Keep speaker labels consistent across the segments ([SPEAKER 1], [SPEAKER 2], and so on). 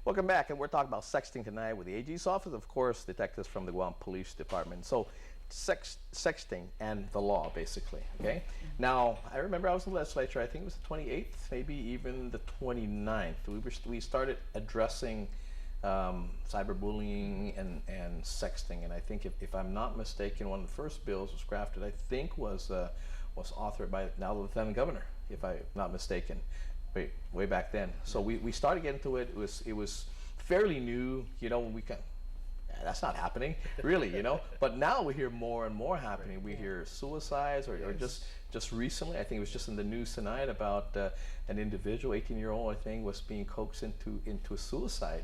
[SPEAKER 1] Welcome back, and we're talking about sexting tonight with the AG's office, of course, detectives from the Guam Police Department. So, sexting and the law, basically. Okay. Now, I remember I was in the legislature. I think it was the 28th, maybe even the 29th. We started addressing cyberbullying and sexting, and I think if I'm not mistaken, one of the first bills was crafted. I think was authored by now the Lieutenant Governor, if I'm not mistaken. Way back then. So we started getting into it. It was fairly new, you know. That's not happening, really, you know. But now we hear more and more happening. We hear suicides, or just recently, I think it was just in the news tonight about an individual, 18-year-old, I think, was being coaxed into a suicide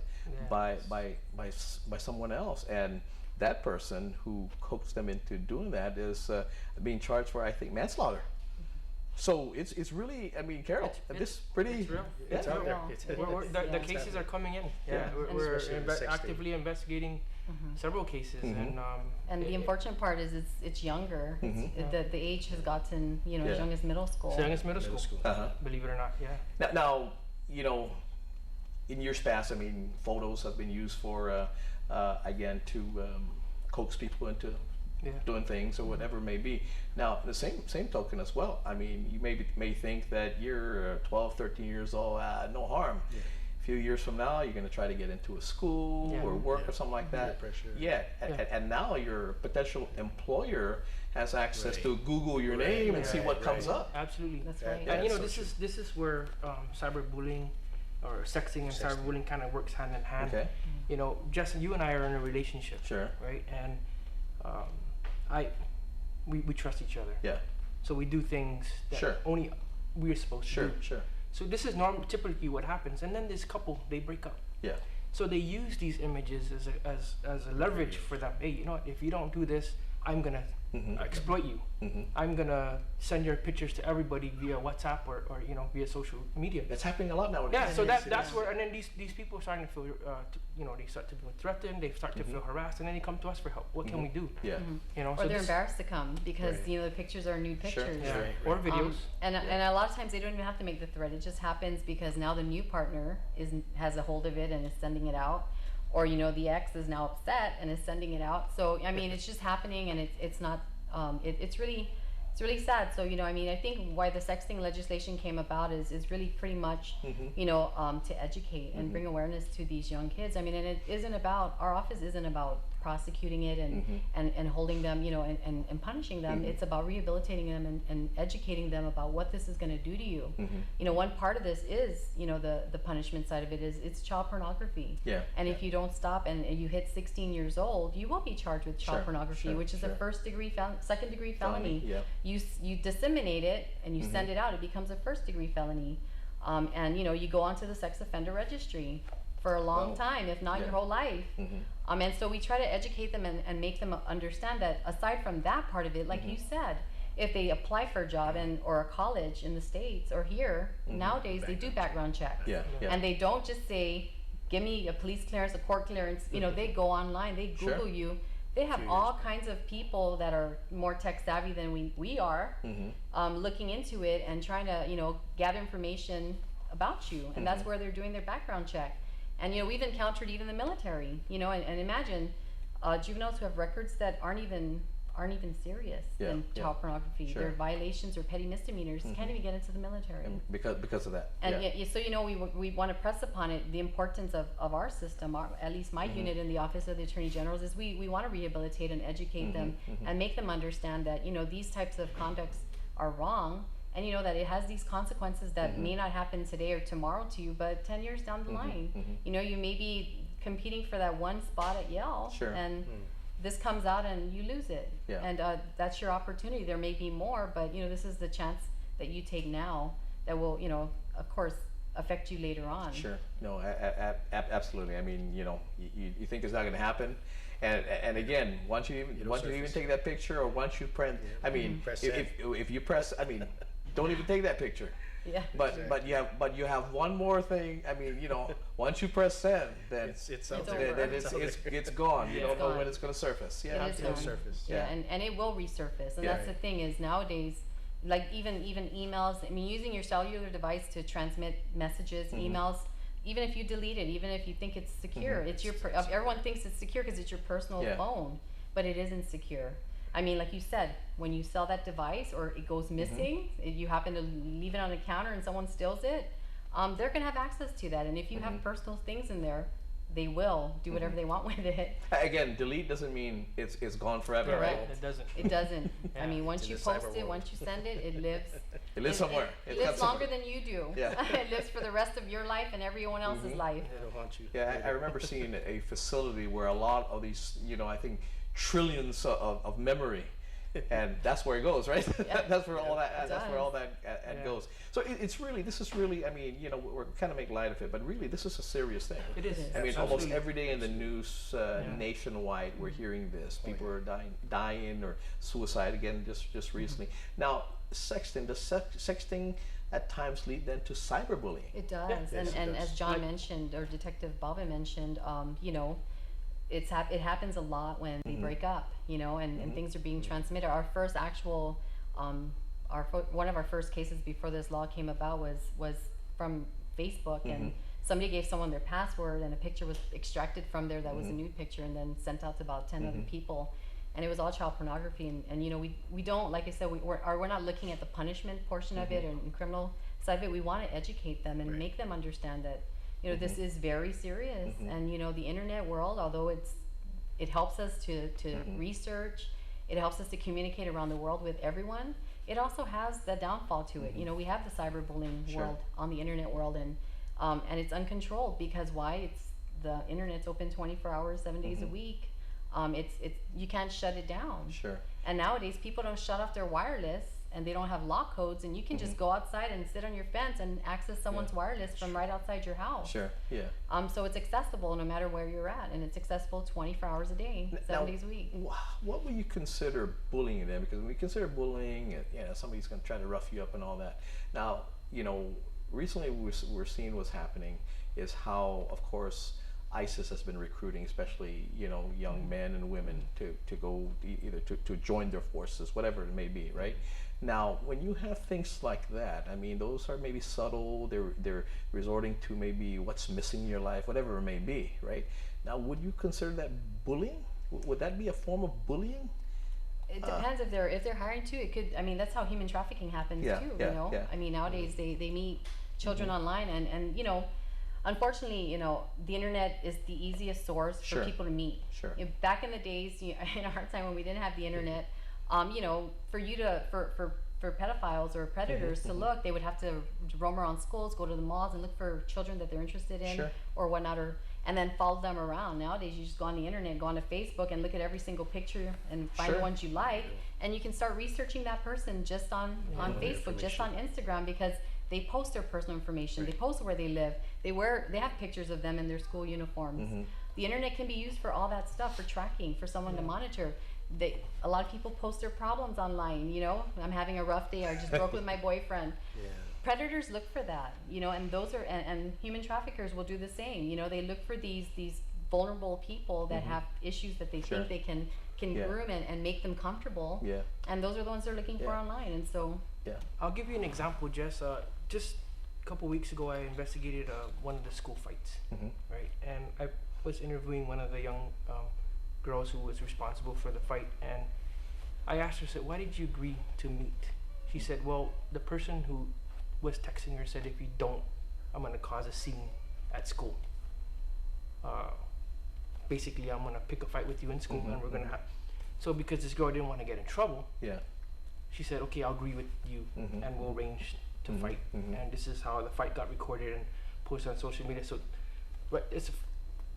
[SPEAKER 1] by someone else, and that person who coaxed them into doing that is being charged for, I think, manslaughter. So it's really, I mean, Carol, this pretty.
[SPEAKER 2] It's real.
[SPEAKER 1] Yeah.
[SPEAKER 2] It's out there. The cases are coming in.
[SPEAKER 1] Yeah.
[SPEAKER 2] We're actively investigating several cases, and
[SPEAKER 3] the unfortunate part is it's younger. The age has gotten as young as middle school.
[SPEAKER 2] As young as middle school. Believe it or not, yeah.
[SPEAKER 1] Now, you know, in years past, I mean, photos have been used for again to coax people into doing things or whatever it may be. Now, the same token as well. I mean, you may think that you're 12, 13 years old, no harm. Yeah. A few years from now, you're going to try to get into a school or work or something like that.
[SPEAKER 4] Pressure.
[SPEAKER 1] And now your potential employer has access to Google your name and see what comes up.
[SPEAKER 2] Absolutely.
[SPEAKER 3] That's right.
[SPEAKER 2] And this is where cyberbullying or sexting and cyberbullying kind of works hand in hand.
[SPEAKER 1] Okay.
[SPEAKER 2] You know, Jess, you and I are in a relationship.
[SPEAKER 1] Sure.
[SPEAKER 2] Right? And we trust each other.
[SPEAKER 1] Yeah.
[SPEAKER 2] So we do things that only we're supposed to do.
[SPEAKER 1] Sure.
[SPEAKER 2] So this is typically what happens, and then this couple, they break up.
[SPEAKER 1] Yeah.
[SPEAKER 2] So they use these images as a leverage for them. Hey, you know what? If you don't do this, I'm gonna exploit you. I'm gonna send your pictures to everybody via WhatsApp or via social media.
[SPEAKER 1] That's happening a lot nowadays.
[SPEAKER 2] Yeah. So that's where, and then these people are starting to feel, they start to feel threatened. They start to feel harassed, and then they come to us for help. What can we do?
[SPEAKER 1] Yeah.
[SPEAKER 3] Or
[SPEAKER 2] so
[SPEAKER 3] they're embarrassed to come because the pictures are nude pictures.
[SPEAKER 2] Or videos.
[SPEAKER 3] And a lot of times they don't even have to make the threat. It just happens because now the new partner has a hold of it and is sending it out. Or the ex is now upset and is sending it out. So I mean, it's just happening, and it's not. It's really sad. So I think why the sexting legislation came about is really pretty much to educate and bring awareness to these young kids. I mean, and it isn't about, our office isn't about prosecuting it and holding them and punishing them. It's about rehabilitating them and educating them about what this is going to do to you. One part of this is the punishment side of it is it's child pornography. And if you don't stop and you hit 16 years old, you won't be charged with child pornography, which is a second degree felony. You disseminate it and you send it out, it becomes a first degree felony. And you go onto the sex offender registry for a long time, if not your whole life. And so we try to educate them and make them understand that aside from that part of it, like you said, if they apply for a job or a college in the States or here, nowadays they do background checks. And they don't just say, give me a police clearance, a court clearance. They go online, they Google you. They have all kinds of people that are more tech savvy than we are, looking into it and trying to gather information about you, and that's where they're doing their background check. And we've encountered even the military, and imagine juveniles who have records that aren't even serious than child pornography. They're violations or petty misdemeanors. Can't even get into the military.
[SPEAKER 1] And because of that.
[SPEAKER 3] And so we want to press upon it the importance of our system. At least my unit in the Office of the Attorney General is we want to rehabilitate and educate them and make them understand that these types of conducts are wrong, and that it has these consequences that may not happen today or tomorrow to you, but 10 years down the line, you may be competing for that one spot at Yale, and this comes out and you lose it. And that's your opportunity. There may be more, but this is the chance that you take now that will, of course, affect you later on.
[SPEAKER 1] Sure. No, absolutely. I mean, you think it's not going to happen, and again, once you even take that picture, or once you print, I mean, if you press, I mean, don't even take that picture. But you have one more thing. I mean, once you press send, then it's gone. You don't know when it's going to surface.
[SPEAKER 3] It'll surface. And it will resurface. And that's the thing is nowadays, like even emails. I mean, using your cellular device to transmit messages, emails. even if you delete it, even if you think it's secure, it's your everyone thinks it's secure because it's your personal phone, but it isn't secure. I mean, like you said, when you sell that device or it goes missing, you happen to leave it on a counter and someone steals it, they're gonna have access to that. And if you have personal things in there, they will do whatever they want with it.
[SPEAKER 1] Again, delete doesn't mean it's gone forever, right?
[SPEAKER 2] It doesn't.
[SPEAKER 3] It doesn't.
[SPEAKER 2] Yeah.
[SPEAKER 3] I mean, once you post it, once you send it, it lives.
[SPEAKER 1] It lives somewhere.
[SPEAKER 3] It lives longer than you do.
[SPEAKER 1] Yeah.
[SPEAKER 3] It lives for the rest of your life and everyone else's life.
[SPEAKER 4] It'll haunt you.
[SPEAKER 1] Yeah, I remember seeing a facility where a lot of these, I think trillions of memory, and that's where it goes, right? That's where all that. That's where all that goes. So it's really, this is really, I mean, we're kind of making light of it, but really, this is a serious thing.
[SPEAKER 2] It is.
[SPEAKER 1] I mean,
[SPEAKER 2] Absolutely.
[SPEAKER 1] almost every day in the news nationwide, we're hearing this. People are dying or suicide again just recently. Now, sexting, does sexting at times lead then to cyberbullying?
[SPEAKER 3] It does.
[SPEAKER 2] Yeah,
[SPEAKER 3] And as John mentioned, or Detective Bobby mentioned, it happens a lot when they break up, and things are being transmitted. Our first actual, one of our first cases before this law came about was from Facebook, and somebody gave someone their password, and a picture was extracted from there that was a nude picture, and then sent out to about 10 other people, and it was all child pornography. And we don't, like I said, we're not looking at the punishment portion of it and criminal side of it. We want to educate them and make them understand that this is very serious. And the internet world, although it helps us to research, it helps us to communicate around the world with everyone, it also has the downfall to it. We have the cyberbullying world on the internet world, and it's uncontrolled because why? It's the internet's open 24 hours, 7 days a week. It's you can't shut it down.
[SPEAKER 1] Sure.
[SPEAKER 3] And nowadays people don't shut off their wireless, and they don't have lock codes, and you can just go outside and sit on your fence and access someone's wireless from right outside your house.
[SPEAKER 1] Sure. Yeah.
[SPEAKER 3] So it's accessible no matter where you're at, and it's accessible 24 hours a day, 7 days a week.
[SPEAKER 1] What would you consider bullying then? Because when we consider bullying, somebody's going to try to rough you up and all that. Now, recently we're seeing what's happening is how, of course, ISIS has been recruiting, especially young men and women to go either to join their forces, whatever it may be, right? Now, when you have things like that, I mean, those are maybe subtle. They're resorting to maybe what's missing in your life, whatever it may be, right? Now, would you consider that bullying? Would that be a form of bullying?
[SPEAKER 3] It depends if they're hiring too. It could. I mean, that's how human trafficking happens too.
[SPEAKER 1] Yeah.
[SPEAKER 3] I mean, nowadays they meet children online, and unfortunately, the internet is the easiest source for people to meet.
[SPEAKER 1] Sure.
[SPEAKER 3] Back in the days, in our time when we didn't have the internet, for pedophiles or predators to look, they would have to roam around schools, go to the malls, and look for children that they're interested in or whatnot, and then follow them around. Nowadays, you just go on the internet, go on to Facebook, and look at every single picture and find the ones you like, and you can start researching that person just on Facebook, just on Instagram, because they post their personal information. They post where they live. They have pictures of them in their school uniforms. The internet can be used for all that stuff, for tracking, for someone to monitor. A lot of people post their problems online. I'm having a rough day. I just broke with my boyfriend. Predators look for that, and those are and human traffickers will do the same. They look for these vulnerable people that have issues that they think they can groom and make them comfortable. And those are the ones they're looking for online. And so
[SPEAKER 2] I'll give you an example, Jess. Just a couple weeks ago, I investigated one of the school fights, right? And I was interviewing one of the young girls who was responsible for the fight, and I asked her, said, why did you agree to meet? She said, well, the person who was texting her said, if you don't, I'm going to cause a scene at school. Basically, I'm going to pick a fight with you in school, and we're going to have... So because this girl didn't want to get in trouble, she said, okay, I'll agree with you, and we'll arrange to fight. And this is how the fight got recorded and posted on social media. So, but it's a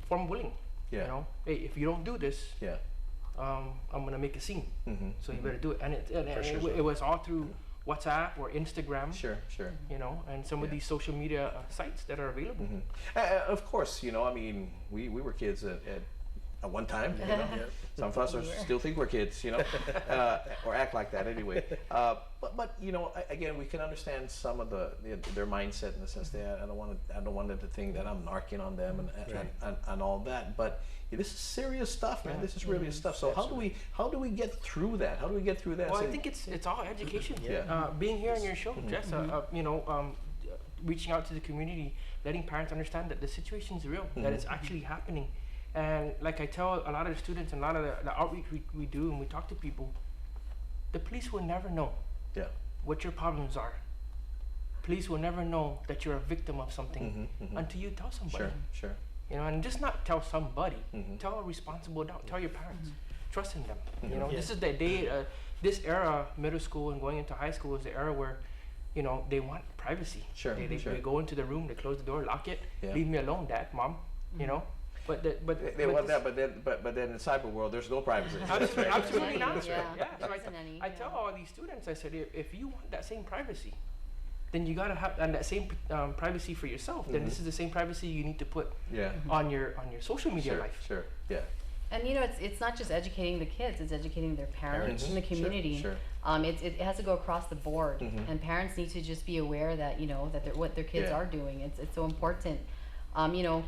[SPEAKER 2] form of bullying. Hey, if you don't do this, I'm gonna make a scene. So you better do it. And it was all through WhatsApp or Instagram.
[SPEAKER 1] Sure.
[SPEAKER 2] And some of these social media sites that are available.
[SPEAKER 1] Of course, I mean, we were kids at one time. Some of us still think we're kids, or act like that anyway. But again, we can understand some of their mindset in the sense that I don't want them to think that I'm narking on them and all that. But this is serious stuff, man. This is really stuff. So how do we get through that? How do we get through that?
[SPEAKER 2] Well, I think it's all education. Being here on your show, Jess, reaching out to the community, letting parents understand that the situation's real, that it's actually happening. And like I tell a lot of the students and a lot of the outreach we do and we talk to people, the police will never know
[SPEAKER 1] Yeah.
[SPEAKER 2] what your problems are. Police will never know that you're a victim of something until you tell somebody.
[SPEAKER 1] Sure. Sure.
[SPEAKER 2] You know, and just not tell somebody. Tell a responsible adult. Tell your parents. Trust in them. You know, this is the day. This era, middle school and going into high school, is the era where, you know, they want privacy.
[SPEAKER 1] Sure.
[SPEAKER 2] They go into the room, they close the door, lock it,
[SPEAKER 1] Yeah.
[SPEAKER 2] leave me alone, Dad, Mom. You know, but
[SPEAKER 1] They want that, but then in the cyber world, there's no privacy.
[SPEAKER 2] absolutely not.
[SPEAKER 3] Yeah.
[SPEAKER 2] So
[SPEAKER 3] There isn't any,
[SPEAKER 2] I tell all these students, I said, if you want that same privacy, then you gotta have and that same privacy for yourself. Then this is the same privacy you need to put
[SPEAKER 1] Yeah.
[SPEAKER 2] on your social media
[SPEAKER 1] Sure.
[SPEAKER 2] life.
[SPEAKER 1] Sure. Yeah.
[SPEAKER 3] And you know, it's not just educating the kids; it's educating their parents and the
[SPEAKER 1] Sure,
[SPEAKER 3] community.
[SPEAKER 1] sure.
[SPEAKER 3] It has to go across the board, and parents need to just be aware that, you know, that what their kids
[SPEAKER 1] Yeah.
[SPEAKER 3] are doing. It's so important. You know,